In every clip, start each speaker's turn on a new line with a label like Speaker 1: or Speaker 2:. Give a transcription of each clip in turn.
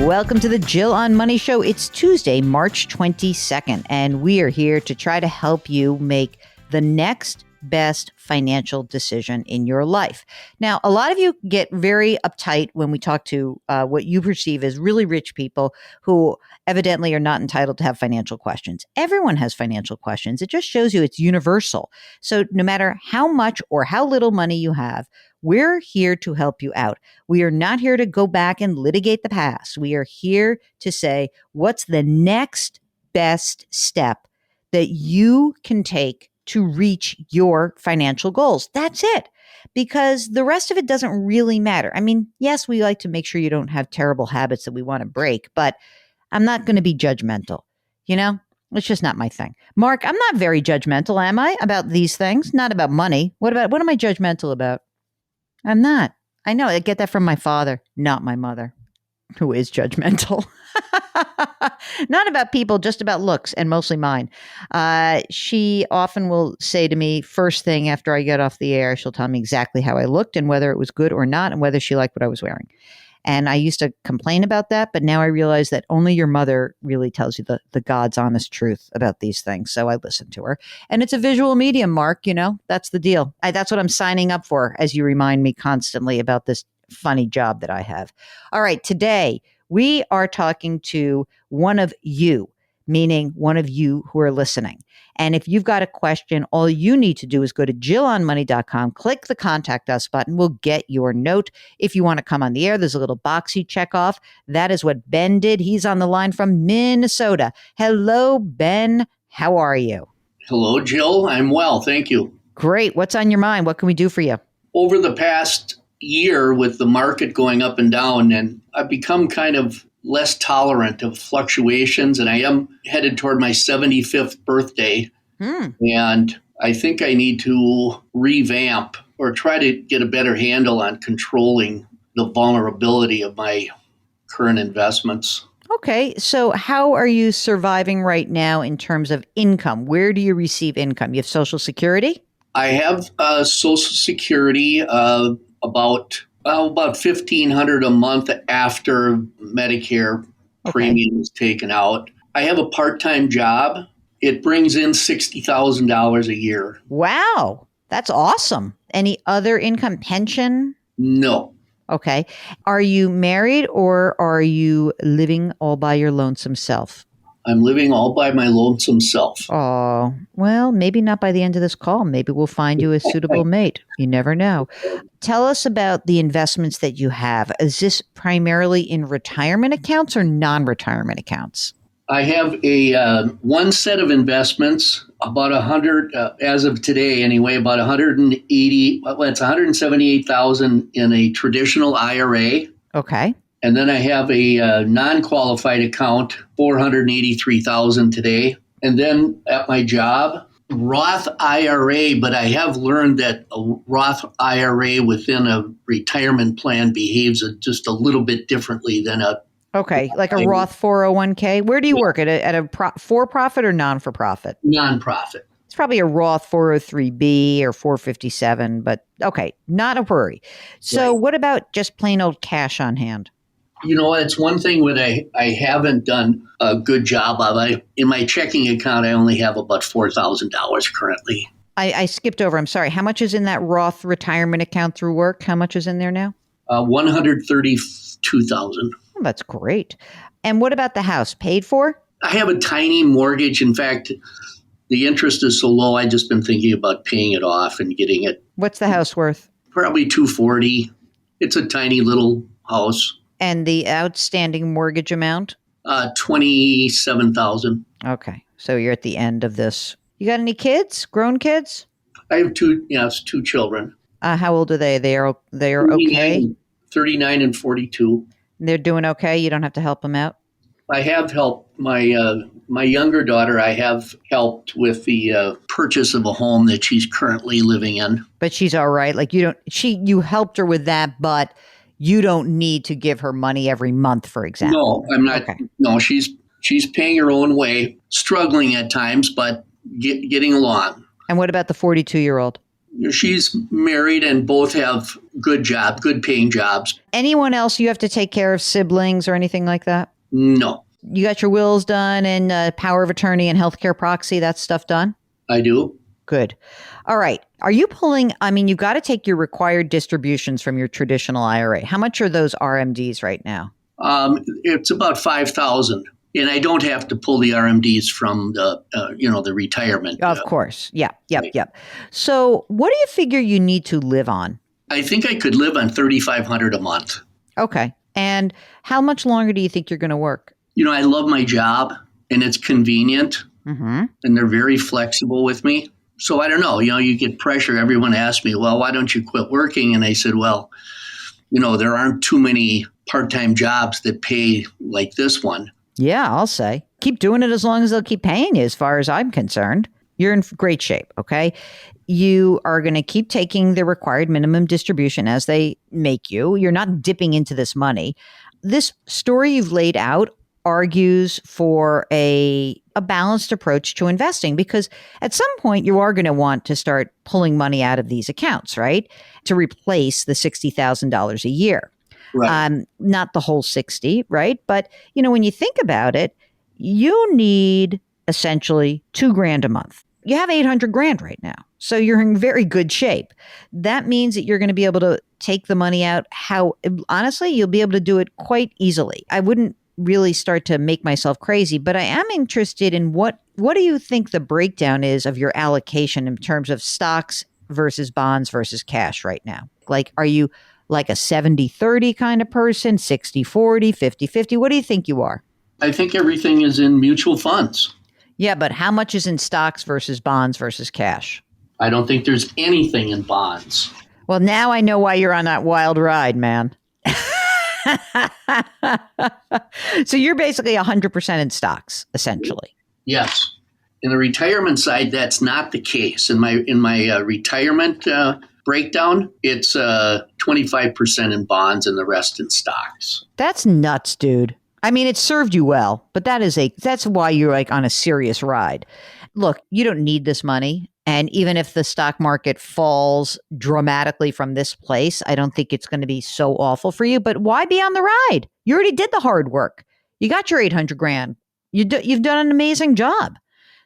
Speaker 1: Welcome to the Jill on Money Show. It's Tuesday, March 22nd, and we are here to try to help you make the next best financial decision in your life. Now, a lot of you get very uptight when we talk to what you perceive as really rich people who evidently are not entitled to have financial questions. Everyone has financial questions. It just shows you it's universal. So no matter how much or how little money you have, we're here to help you out. We are not here to go back and litigate the past. We are here to say, what's the next best step that you can take to reach your financial goals? That's it. Because the rest of it doesn't really matter. I mean, yes, we like to make sure you don't have terrible habits that we want to break, but I'm not going to be judgmental. You know, it's just not my thing. Mark, I'm not very judgmental, am I, about these things? Not about money. What am I judgmental about? I'm not. I know. I get that from my father, not my mother, who is judgmental. Not about people, just about looks, and mostly mine. She often will say to me, first thing after I get off the air, she'll tell me exactly how I looked and whether it was good or not and whether she liked what I was wearing. And I used to complain about that, but now I realize that only your mother really tells you the God's honest truth about these things. So I listen to her. And it's a visual medium, Mark, you know, that's the deal. That's what I'm signing up for, as you remind me constantly about this funny job that I have. All right, today we are talking to one of you, meaning one of you who are listening. And if you've got a question, all you need to do is go to jillonmoney.com, click the contact us button. We'll get your note. If you want to come on the air, there's a little box you check off. That is what Ben did. He's on the line from Minnesota. Hello, Ben. How are you?
Speaker 2: Hello, Jill. I'm well. Thank you.
Speaker 1: Great. What's on your mind? What can we do for you?
Speaker 2: Over the past year with the market going up and down, and I've become kind of less tolerant of fluctuations, and I am headed toward my 75th birthday. And I think I need to revamp or try to get a better handle on controlling the vulnerability of my current investments.
Speaker 1: Okay. So how are you surviving right now in terms of income? Where do you receive income? You have Social Security?
Speaker 2: I have Social Security about $1,500 a month after Medicare premium is taken out. I have a part-time job. It brings in $60,000 a year.
Speaker 1: Wow. That's awesome. Any other income? Pension?
Speaker 2: No.
Speaker 1: Okay. Are you married or are you living all by your lonesome self?
Speaker 2: I'm living all by my lonesome self.
Speaker 1: Oh, well, maybe not by the end of this call. Maybe we'll find you a suitable mate. You never know. Tell us about the investments that you have. Is this primarily in retirement accounts or non-retirement accounts?
Speaker 2: I have a one set of investments, about 100, as of today anyway, about 180, well, it's 178,000 in a traditional IRA.
Speaker 1: Okay.
Speaker 2: And then I have a non-qualified account, 483,000 today. And then at my job, Roth IRA, but I have learned that a Roth IRA within a retirement plan behaves just a little bit differently than a
Speaker 1: like a Roth 401k. Where do you work? At a for-profit or non-for-profit?
Speaker 2: Non-profit.
Speaker 1: It's probably a Roth 403b or 457, but okay, not a worry. So What about just plain old cash on hand?
Speaker 2: You know, it's one thing that I haven't done a good job of. In my checking account, I only have about $4,000 currently.
Speaker 1: I skipped over. I'm sorry. How much is in that Roth retirement account through work? How much is in there now?
Speaker 2: 132,000.
Speaker 1: Oh, that's great. And what about the house? Paid for?
Speaker 2: I have a tiny mortgage. In fact, the interest is so low, I've just been thinking about paying it off and getting it.
Speaker 1: What's the house worth?
Speaker 2: Probably $240,000. It's a tiny little house.
Speaker 1: And the outstanding mortgage amount?
Speaker 2: $27,000.
Speaker 1: Okay. So you're at the end of this. You got any kids? Grown kids?
Speaker 2: I have two children.
Speaker 1: How old are they? They are okay?
Speaker 2: 39 and 42.
Speaker 1: They're doing okay? You don't have to help them out?
Speaker 2: I have helped my younger daughter. I have helped with the purchase of a home that she's currently living in.
Speaker 1: But she's all right. Like you helped her with that, but you don't need to give her money every month, for example.
Speaker 2: No, I'm not.
Speaker 1: Okay.
Speaker 2: No, she's paying her own way, struggling at times, but getting along.
Speaker 1: And what about the 42-year-old?
Speaker 2: She's married and both have good paying jobs.
Speaker 1: Anyone else you have to take care of, siblings or anything like that?
Speaker 2: No,
Speaker 1: You got your wills done and power of attorney and healthcare proxy, that stuff done?
Speaker 2: I do.
Speaker 1: Good. All right. Are you pulling? I mean, you've got to take your required distributions from your traditional IRA. How much are those RMDs right now?
Speaker 2: It's about 5,000, and I don't have to pull the RMDs from the retirement.
Speaker 1: Of course. Yeah. Yep.
Speaker 2: Right.
Speaker 1: Yep. So, what do you figure you need to live on?
Speaker 2: I think I could live on 3,500 a month.
Speaker 1: Okay. And how much longer do you think you're going to work?
Speaker 2: I love my job, and it's convenient,
Speaker 1: Mm-hmm.
Speaker 2: and they're very flexible with me. So I don't know. You get pressure. Everyone asks me, well, why don't you quit working? And I said, well, there aren't too many part-time jobs that pay like this one.
Speaker 1: Yeah, I'll say. Keep doing it as long as they'll keep paying you, as far as I'm concerned. You're in great shape, okay? You are going to keep taking the required minimum distribution as they make you. You're not dipping into this money. This story you've laid out argues for a balanced approach to investing, because at some point you are going to want to start pulling money out of these accounts, right? To replace the $60,000 a year.
Speaker 2: Right.
Speaker 1: Not the whole 60, right? But, when you think about it, you need essentially $2,000 a month. You have 800 grand right now. So you're in very good shape. That means that you're going to be able to take the money out. Honestly, you'll be able to do it quite easily. I wouldn't really start to make myself crazy, but I am interested in what do you think the breakdown is of your allocation in terms of stocks versus bonds versus cash right now? Like, are you like a 70-30 kind of person, 60-40, 50-50? What do you think you are?
Speaker 2: I think everything is in mutual funds.
Speaker 1: Yeah, but how much is in stocks versus bonds versus cash?
Speaker 2: I don't think there's anything in bonds.
Speaker 1: Well, now I know why you're on that wild ride, man. So you're basically 100% in stocks, essentially.
Speaker 2: Yes. In the retirement side, that's not the case. In my retirement breakdown, it's 25% in bonds and the rest in stocks.
Speaker 1: That's nuts, dude. I mean, it served you well, but that's why you're like on a serious ride. Look, you don't need this money. And even if the stock market falls dramatically from this place, I don't think it's going to be so awful for you. But why be on the ride? You already did the hard work. You got your 800 grand. You've done an amazing job.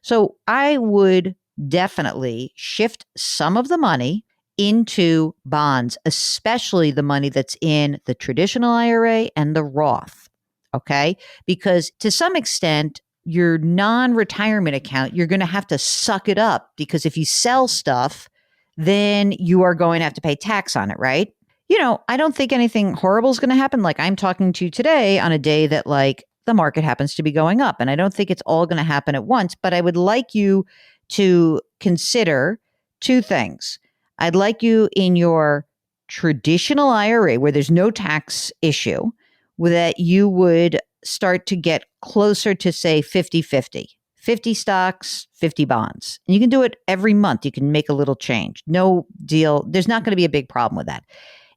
Speaker 1: So I would definitely shift some of the money into bonds, especially the money that's in the traditional IRA and the Roth. Okay? Because to some extent, your non-retirement account, you're going to have to suck it up, because if you sell stuff, then you are going to have to pay tax on it, right? I don't think anything horrible is going to happen. Like, I'm talking to you today on a day that like the market happens to be going up, and I don't think it's all going to happen at once, but I would like you to consider two things. I'd like you in your traditional IRA, where there's no tax issue, that you would start to get closer to, say, 50-50. 50 stocks, 50 bonds. And you can do it every month. You can make a little change. No deal. There's not going to be a big problem with that.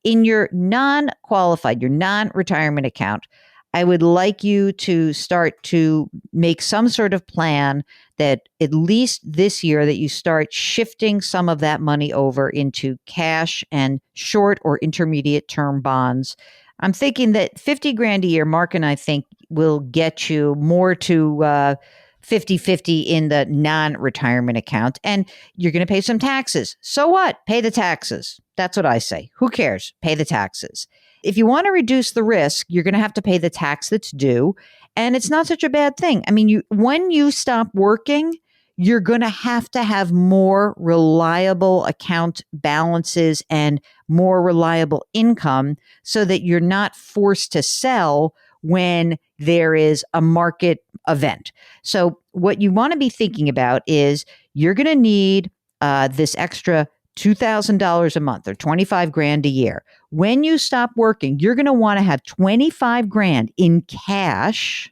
Speaker 1: In your non-qualified, your non-retirement account, I would like you to start to make some sort of plan that at least this year that you start shifting some of that money over into cash and short or intermediate term bonds. I'm thinking that 50 grand a year, Mark and I think, will get you more to 50-50 in the non-retirement account. And you're going to pay some taxes. So what? Pay the taxes. That's what I say. Who cares? Pay the taxes. If you want to reduce the risk, you're going to have to pay the tax that's due. And it's not such a bad thing. I mean, when you stop working, you're going to have more reliable account balances and more reliable income, so that you're not forced to sell when there is a market event. So what you want to be thinking about is you're going to need this extra $2,000 a month or 25 grand a year. When you stop working, you're going to want to have 25 grand in cash,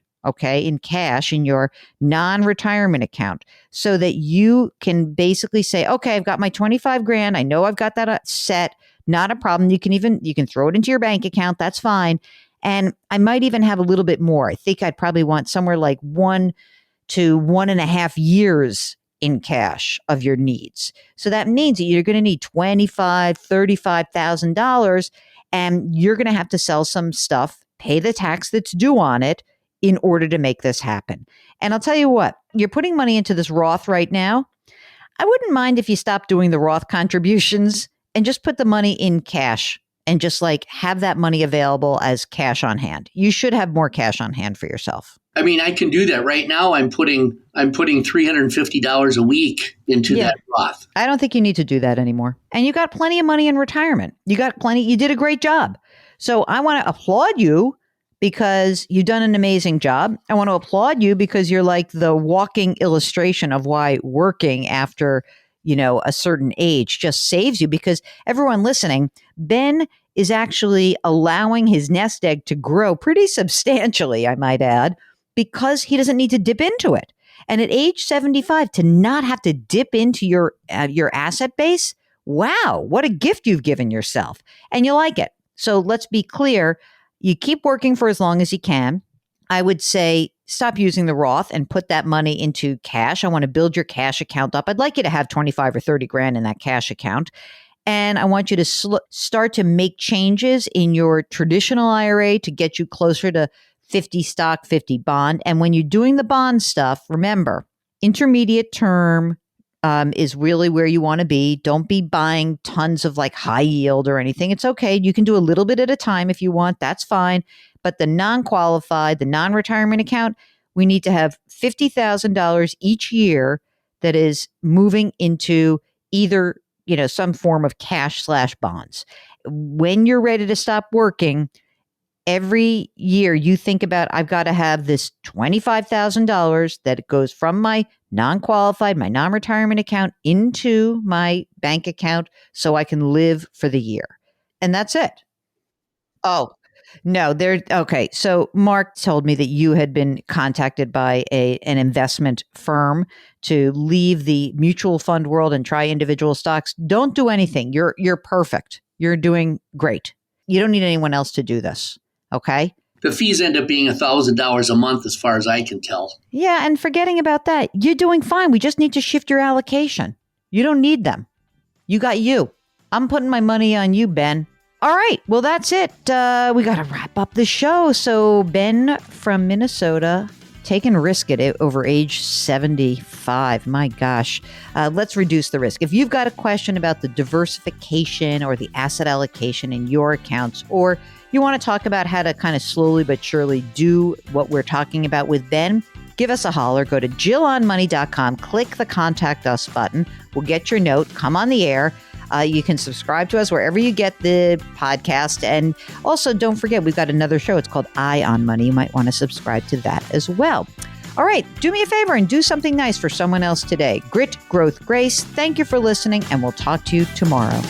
Speaker 1: in your non-retirement account, so that you can basically say, okay, I've got my 25 grand. I know I've got that set. Not a problem. You can throw it into your bank account. That's fine. And I might even have a little bit more. I think I'd probably want somewhere like 1 to 1.5 years in cash of your needs. So that means that you're going to need $25,000, $35,000, and you're going to have to sell some stuff, pay the tax that's due on it in order to make this happen. And I'll tell you what, you're putting money into this Roth right now. I wouldn't mind if you stopped doing the Roth contributions and just put the money in cash and just like have that money available as cash on hand. You should have more cash on hand for yourself.
Speaker 2: I mean, I can do that right now. I'm putting $350 a week into that Roth.
Speaker 1: I don't think you need to do that anymore. And you got plenty of money in retirement. You did a great job. So I want to applaud you because you've done an amazing job. I want to applaud you because you're like the walking illustration of why working after, a certain age just saves you, because everyone listening, Ben is actually allowing his nest egg to grow pretty substantially, I might add, because he doesn't need to dip into it. And at age 75, to not have to dip into your asset base, wow, what a gift you've given yourself. And you like it. So let's be clear. You keep working for as long as you can. I would say stop using the Roth and put that money into cash. I want to build your cash account up. I'd like you to have 25 or 30 grand in that cash account. And I want you to start to make changes in your traditional IRA to get you closer to 50 stock, 50 bond. And when you're doing the bond stuff, remember, intermediate term is really where you want to be. Don't be buying tons of like high yield or anything. It's okay. You can do a little bit at a time if you want. That's fine. But the non-qualified, the non-retirement account, we need to have $50,000 each year that is moving into either, some form of cash/bonds. When you're ready to stop working, every year you think about, I've got to have this $25,000 that goes from my non-qualified, my non-retirement account into my bank account so I can live for the year. And that's it. Oh, no, okay. So Mark told me that you had been contacted by an investment firm to leave the mutual fund world and try individual stocks. Don't do anything. You're perfect. You're doing great. You don't need anyone else to do this. Okay.
Speaker 2: The fees end up being $1,000 a month as far as I can tell.
Speaker 1: Yeah. And forgetting about that, you're doing fine. We just need to shift your allocation. You don't need them. You got you. I'm putting my money on you, Ben. All right. Well, that's it. We got to wrap up the show. So Ben from Minnesota, taking a risk at it over age 75. My gosh. Let's reduce the risk. If you've got a question about the diversification or the asset allocation in your accounts, or you want to talk about how to kind of slowly but surely do what we're talking about with Ben, give us a holler. Go to JillOnMoney.com, click the Contact Us button. We'll get your note, come on the air. You can subscribe to us wherever you get the podcast. And also, don't forget, we've got another show. It's called Eye on Money. You might want to subscribe to that as well. All right. Do me a favor and do something nice for someone else today. Grit, growth, grace. Thank you for listening, and we'll talk to you tomorrow.